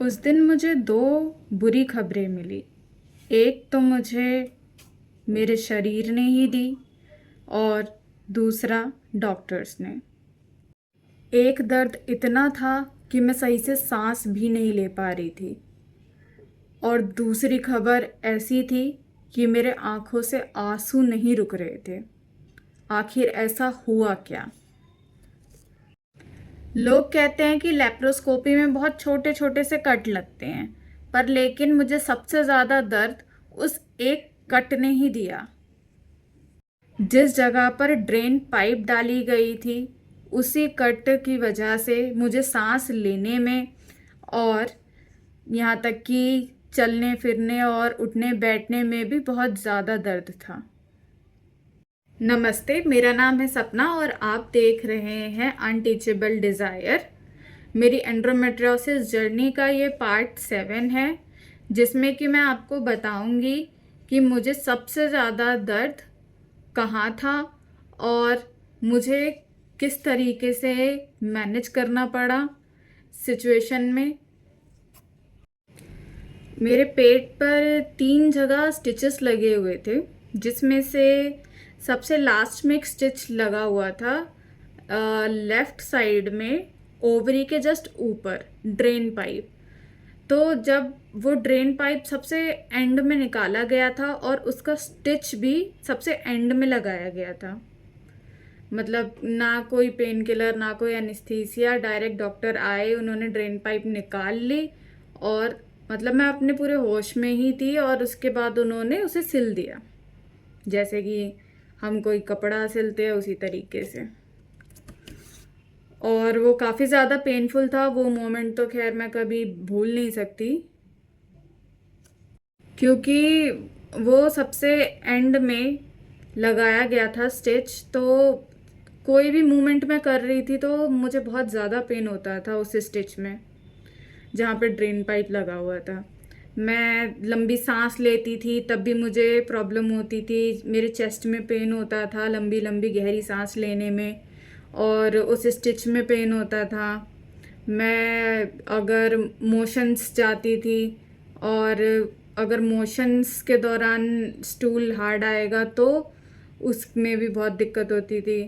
उस दिन मुझे दो बुरी खबरें मिली। एक तो मुझे मेरे शरीर ने ही दी और दूसरा डॉक्टर्स ने। एक दर्द इतना था कि मैं सही से सांस भी नहीं ले पा रही थी और दूसरी खबर ऐसी थी कि मेरे आंखों से आंसू नहीं रुक रहे थे। आखिर ऐसा हुआ क्या? लोग कहते हैं कि लेप्रोस्कोपी में बहुत छोटे छोटे से कट लगते हैं, पर लेकिन मुझे सबसे ज़्यादा दर्द उस एक कट ने ही दिया। जिस जगह पर ड्रेन पाइप डाली गई थी, उसी कट की वजह से मुझे सांस लेने में और यहाँ तक कि चलने फिरने और उठने बैठने में भी बहुत ज़्यादा दर्द था। नमस्ते, मेरा नाम है सपना और आप देख रहे हैं अनटीचेबल डिज़ायर। मेरी एंड्रोमेट्रियोसिस जर्नी का ये पार्ट 7 है, जिसमें कि मैं आपको बताऊंगी कि मुझे सबसे ज़्यादा दर्द कहाँ था और मुझे किस तरीके से मैनेज करना पड़ा सिचुएशन में। मेरे पेट पर 3 जगह स्टिचेस लगे हुए थे, जिसमें से सबसे लास्ट में एक स्टिच लगा हुआ था लेफ्ट साइड में, ओवरी के जस्ट ऊपर, ड्रेन पाइप। तो जब वो ड्रेन पाइप सबसे एंड में निकाला गया था और उसका स्टिच भी सबसे एंड में लगाया गया था, मतलब ना कोई पेन किलर ना कोई एनेस्थीसिया, डायरेक्ट डॉक्टर आए, उन्होंने ड्रेन पाइप निकाल ली और मतलब मैं अपने पूरे होश में ही थी और उसके बाद उन्होंने उसे सिल दिया, जैसे कि हम कोई कपड़ा सिलते हैं उसी तरीके से। और वो काफ़ी ज़्यादा पेनफुल था। वो मोमेंट तो खैर मैं कभी भूल नहीं सकती, क्योंकि वो सबसे एंड में लगाया गया था स्टिच। तो कोई भी मूवमेंट मैं कर रही थी तो मुझे बहुत ज़्यादा पेन होता था उस स्टिच में, जहाँ पे ड्रेन पाइप लगा हुआ था। मैं लंबी सांस लेती थी तब भी मुझे प्रॉब्लम होती थी, मेरे चेस्ट में पेन होता था लंबी लंबी गहरी सांस लेने में, और उस स्टिच में पेन होता था। मैं अगर मोशंस जाती थी और अगर मोशंस के दौरान स्टूल हार्ड आएगा तो उसमें भी बहुत दिक्कत होती थी।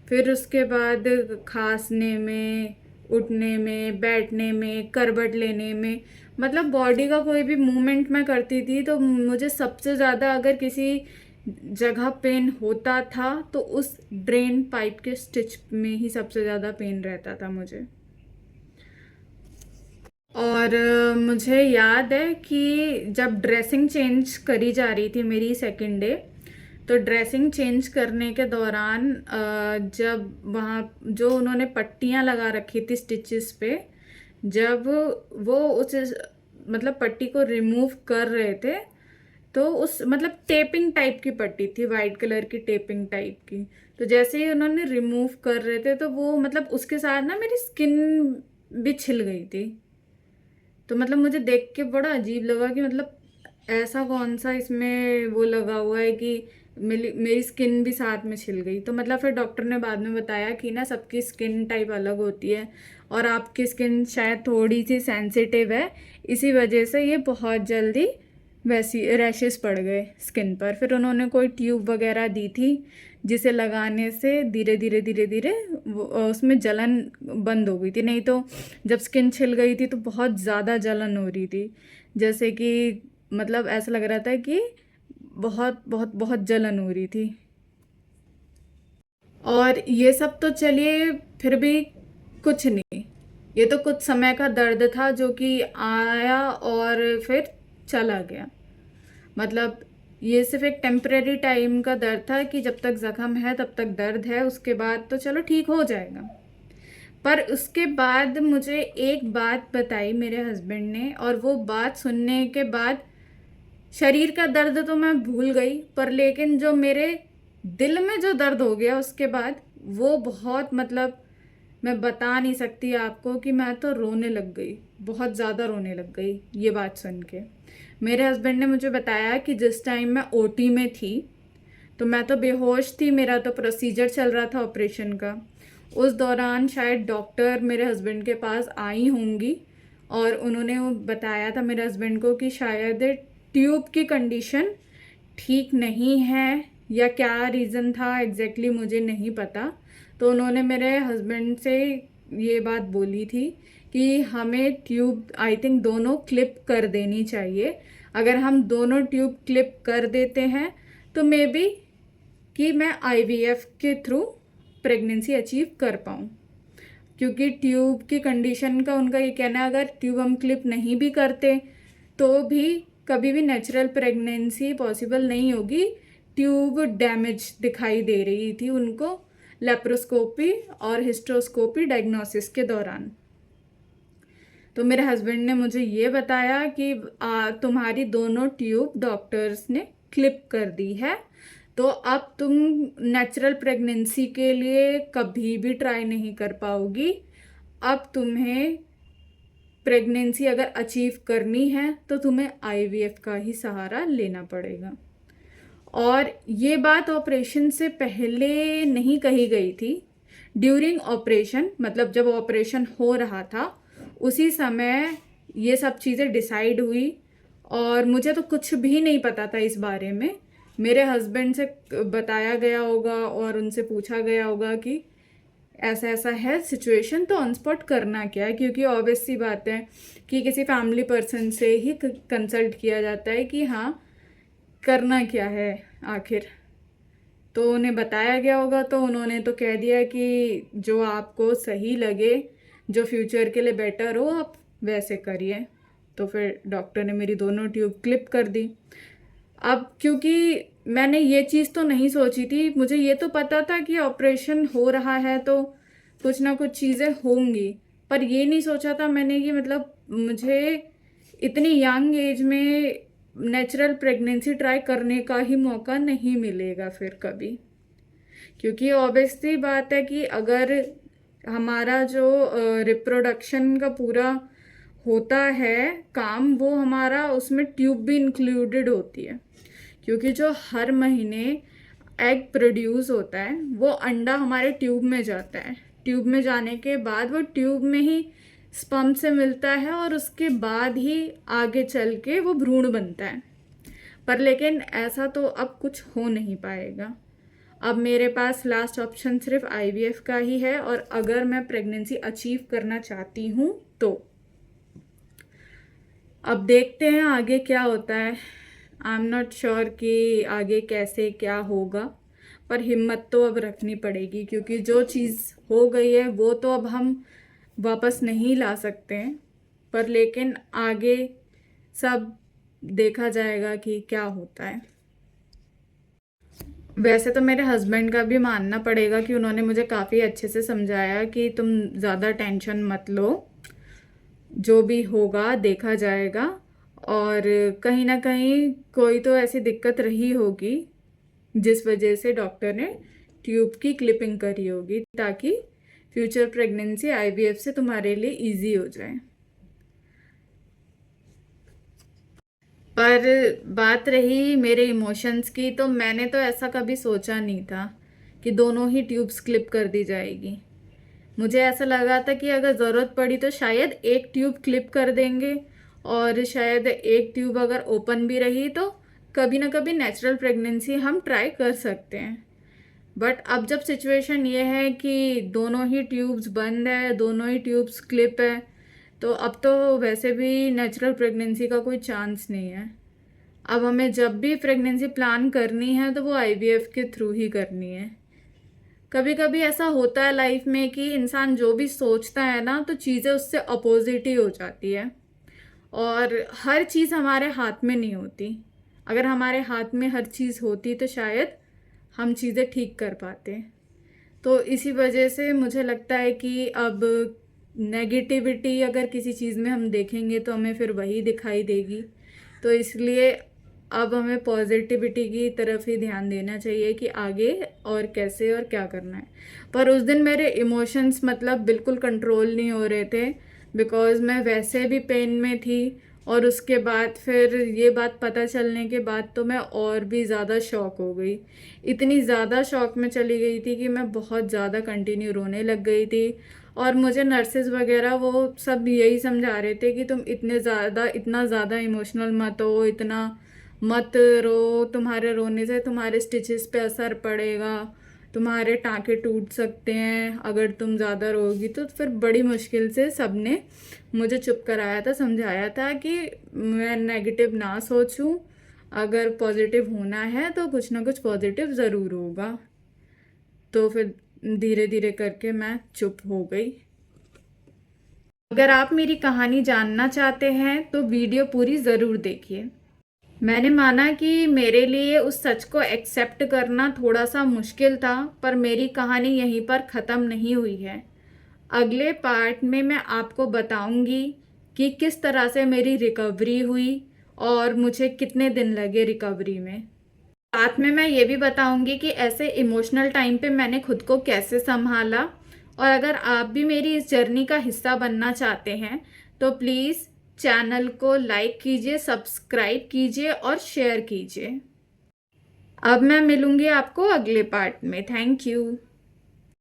फिर उसके बाद खांसने में, उठने में, बैठने में, करवट लेने में, मतलब बॉडी का कोई भी मूवमेंट मैं करती थी तो मुझे सबसे ज़्यादा अगर किसी जगह पेन होता था तो उस ड्रेन पाइप के स्टिच में ही सबसे ज़्यादा पेन रहता था मुझे। और मुझे याद है कि जब ड्रेसिंग चेंज करी जा रही थी मेरी सेकेंड डे, तो ड्रेसिंग चेंज करने के दौरान जब वहाँ जो उन्होंने पट्टियाँ लगा रखी थी स्टिचेस पे, जब वो उस मतलब पट्टी को रिमूव कर रहे थे तो उस मतलब टेपिंग टाइप की पट्टी थी, वाइट कलर की टेपिंग टाइप की। तो जैसे ही उन्होंने रिमूव कर रहे थे तो वो मतलब उसके साथ ना मेरी स्किन भी छिल गई थी। तो मतलब मुझे देख के बड़ा अजीब लगा कि मतलब ऐसा कौन सा इसमें वो लगा हुआ है कि मेरी स्किन भी साथ में छिल गई। तो मतलब फिर डॉक्टर ने बाद में बताया कि ना सबकी स्किन टाइप अलग होती है और आपकी स्किन शायद थोड़ी सी सेंसिटिव है, इसी वजह से ये बहुत जल्दी वैसी रैशेस पड़ गए स्किन पर। फिर उन्होंने कोई ट्यूब वगैरह दी थी जिसे लगाने से धीरे धीरे धीरे धीरे उसमें जलन बंद हो गई थी। नहीं तो जब स्किन छिल गई थी तो बहुत ज़्यादा जलन हो रही थी, जैसे कि मतलब ऐसा लग रहा था कि बहुत बहुत बहुत जलन हो रही थी। और ये सब तो चलिए फिर भी कुछ नहीं, ये तो कुछ समय का दर्द था जो कि आया और फिर चला गया। मतलब ये सिर्फ एक टेम्परेरी टाइम का दर्द था कि जब तक ज़ख्म है तब तक दर्द है, उसके बाद तो चलो ठीक हो जाएगा। पर उसके बाद मुझे एक बात बताई मेरे हस्बैंड ने, और वो बात सुनने के बाद शरीर का दर्द तो मैं भूल गई, पर लेकिन जो मेरे दिल में जो दर्द हो गया उसके बाद, वो बहुत मतलब मैं बता नहीं सकती आपको कि मैं तो रोने लग गई, बहुत ज़्यादा रोने लग गई ये बात सुन के। मेरे हस्बैंड ने मुझे बताया कि जिस टाइम मैं ओटी में थी तो मैं तो बेहोश थी, मेरा तो प्रोसीजर चल रहा था ऑपरेशन का। उस दौरान शायद डॉक्टर मेरे हस्बैंड के पास आई होंगी और उन्होंने वो बताया था मेरे हस्बैंड को कि शायद ट्यूब की कंडीशन ठीक नहीं है, या क्या रीज़न था एग्जैक्टली मुझे नहीं पता। तो उन्होंने मेरे हस्बैंड से ये बात बोली थी कि हमें ट्यूब आई थिंक दोनों क्लिप कर देनी चाहिए। अगर हम दोनों ट्यूब क्लिप कर देते हैं तो मे बी कि मैं आईवीएफ के थ्रू प्रेगनेंसी अचीव कर पाऊँ, क्योंकि ट्यूब की कंडीशन का उनका ये कहना है अगर ट्यूब हम क्लिप नहीं भी करते तो भी कभी भी नेचुरल प्रेगनेंसी पॉसिबल नहीं होगी। ट्यूब डैमेज दिखाई दे रही थी उनको लेप्रोस्कोपी और हिस्ट्रोस्कोपी डायग्नोसिस के दौरान। तो मेरे हस्बैंड ने मुझे ये बताया कि तुम्हारी दोनों ट्यूब डॉक्टर्स ने क्लिप कर दी है, तो अब तुम नेचुरल प्रेगनेंसी के लिए कभी भी ट्राई नहीं कर पाओगी। अब तुम्हें प्रेगनेंसी अगर अचीव करनी है तो तुम्हें आईवीएफ का ही सहारा लेना पड़ेगा। और ये बात ऑपरेशन से पहले नहीं कही गई थी, ड्यूरिंग ऑपरेशन, मतलब जब ऑपरेशन हो रहा था उसी समय ये सब चीज़ें डिसाइड हुई। और मुझे तो कुछ भी नहीं पता था इस बारे में। मेरे हस्बैंड से बताया गया होगा और उनसे पूछा गया होगा कि ऐसा ऐसा है सिचुएशन, तो ऑन स्पॉट करना क्या है, क्योंकि ऑब्वियस सी बात है कि किसी फैमिली पर्सन से ही कंसल्ट किया जाता है कि हाँ करना क्या है आखिर। तो उन्हें बताया गया होगा तो उन्होंने तो कह दिया कि जो आपको सही लगे, जो फ्यूचर के लिए बेटर हो आप वैसे करिए। तो फिर डॉक्टर ने मेरी दोनों ट्यूब क्लिप कर दी। अब क्योंकि मैंने ये चीज़ तो नहीं सोची थी, मुझे ये तो पता था कि ऑपरेशन हो रहा है तो कुछ ना कुछ चीज़ें होंगी, पर ये नहीं सोचा था मैंने कि मतलब मुझे इतनी यंग एज में नेचुरल प्रेगनेंसी ट्राई करने का ही मौका नहीं मिलेगा फिर कभी। क्योंकि ऑब्वियसली बात है कि अगर हमारा जो रिप्रोडक्शन का पूरा होता है काम, वो हमारा उसमें ट्यूब भी इंक्लूडेड होती है। क्योंकि जो हर महीने एग प्रोड्यूस होता है वो अंडा हमारे ट्यूब में जाता है, ट्यूब में जाने के बाद वो ट्यूब में ही स्पर्म से मिलता है और उसके बाद ही आगे चल के वो भ्रूण बनता है। पर लेकिन ऐसा तो अब कुछ हो नहीं पाएगा। अब मेरे पास लास्ट ऑप्शन सिर्फ आईवीएफ का ही है, और अगर मैं प्रेगनेंसी अचीव करना चाहती हूँ तो अब देखते हैं आगे क्या होता है। आई एम नॉट श्योर कि आगे कैसे क्या होगा, पर हिम्मत तो अब रखनी पड़ेगी, क्योंकि जो चीज़ हो गई है वो तो अब हम वापस नहीं ला सकते हैं। पर लेकिन आगे सब देखा जाएगा कि क्या होता है। वैसे तो मेरे हस्बैंड का भी मानना पड़ेगा कि उन्होंने मुझे काफ़ी अच्छे से समझाया कि तुम ज़्यादा टेंशन मत लो, जो भी होगा देखा जाएगा। और कहीं ना कहीं कोई तो ऐसी दिक्कत रही होगी जिस वजह से डॉक्टर ने ट्यूब की क्लिपिंग करी होगी, ताकि फ्यूचर प्रेगनेंसी आईवीएफ से तुम्हारे लिए इजी हो जाए। पर बात रही मेरे इमोशंस की, तो मैंने तो ऐसा कभी सोचा नहीं था कि दोनों ही ट्यूब्स क्लिप कर दी जाएगी। मुझे ऐसा लगा था कि अगर ज़रूरत पड़ी तो शायद एक ट्यूब क्लिप कर देंगे, और शायद एक ट्यूब अगर ओपन भी रही तो कभी ना कभी नेचुरल प्रेगनेंसी हम ट्राई कर सकते हैं। बट अब जब सिचुएशन ये है कि दोनों ही ट्यूब्स बंद है, दोनों ही ट्यूब्स क्लिप है, तो अब तो वैसे भी नेचुरल प्रेगनेंसी का कोई चांस नहीं है। अब हमें जब भी प्रेगनेंसी प्लान करनी है तो वो आईवीएफ के थ्रू ही करनी है। कभी कभी ऐसा होता है लाइफ में कि इंसान जो भी सोचता है ना, तो चीज़ें उससे अपोजिट ही हो जाती है। और हर चीज़ हमारे हाथ में नहीं होती। अगर हमारे हाथ में हर चीज़ होती तो शायद हम चीज़ें ठीक कर पाते। तो इसी वजह से मुझे लगता है कि अब नेगेटिविटी अगर किसी चीज़ में हम देखेंगे तो हमें फिर वही दिखाई देगी। तो इसलिए अब हमें पॉजिटिविटी की तरफ ही ध्यान देना चाहिए कि आगे और कैसे और क्या करना है। पर उस दिन मेरे इमोशंस मतलब बिल्कुल कंट्रोल नहीं हो रहे थे, बिकॉज़ मैं वैसे भी पेन में थी, और उसके बाद फिर ये बात पता चलने के बाद तो मैं और भी ज़्यादा शॉक हो गई। इतनी ज़्यादा शॉक में चली गई थी कि मैं बहुत ज़्यादा कंटिन्यू रोने लग गई थी। और मुझे नर्सेज वगैरह वो सब यही समझा रहे थे कि तुम इतना ज़्यादा इमोशनल मत हो, इतना मत रो, तुम्हारे रोने से तुम्हारे स्टिचेस पे असर पड़ेगा, तुम्हारे टाँके टूट सकते हैं अगर तुम ज़्यादा रोगी। तो फिर बड़ी मुश्किल से सब ने मुझे चुप कराया था, समझाया था कि मैं नेगेटिव ना सोचूं, अगर पॉजिटिव होना है तो कुछ ना कुछ पॉजिटिव ज़रूर होगा। तो फिर धीरे धीरे करके मैं चुप हो गई। अगर आप मेरी कहानी जानना चाहते हैं तो वीडियो पूरी ज़रूर देखिए। मैंने माना कि मेरे लिए उस सच को एक्सेप्ट करना थोड़ा सा मुश्किल था, पर मेरी कहानी यहीं पर ख़त्म नहीं हुई है। अगले पार्ट में मैं आपको बताऊंगी कि किस तरह से मेरी रिकवरी हुई और मुझे कितने दिन लगे रिकवरी में। साथ में मैं ये भी बताऊंगी कि ऐसे इमोशनल टाइम पे मैंने खुद को कैसे संभाला। और अगर आप भी मेरी इस जर्नी का हिस्सा बनना चाहते हैं तो प्लीज़ चैनल को लाइक कीजिए, सब्सक्राइब कीजिए और शेयर कीजिए। अब मैं मिलूंगी आपको अगले पार्ट में। Thank you.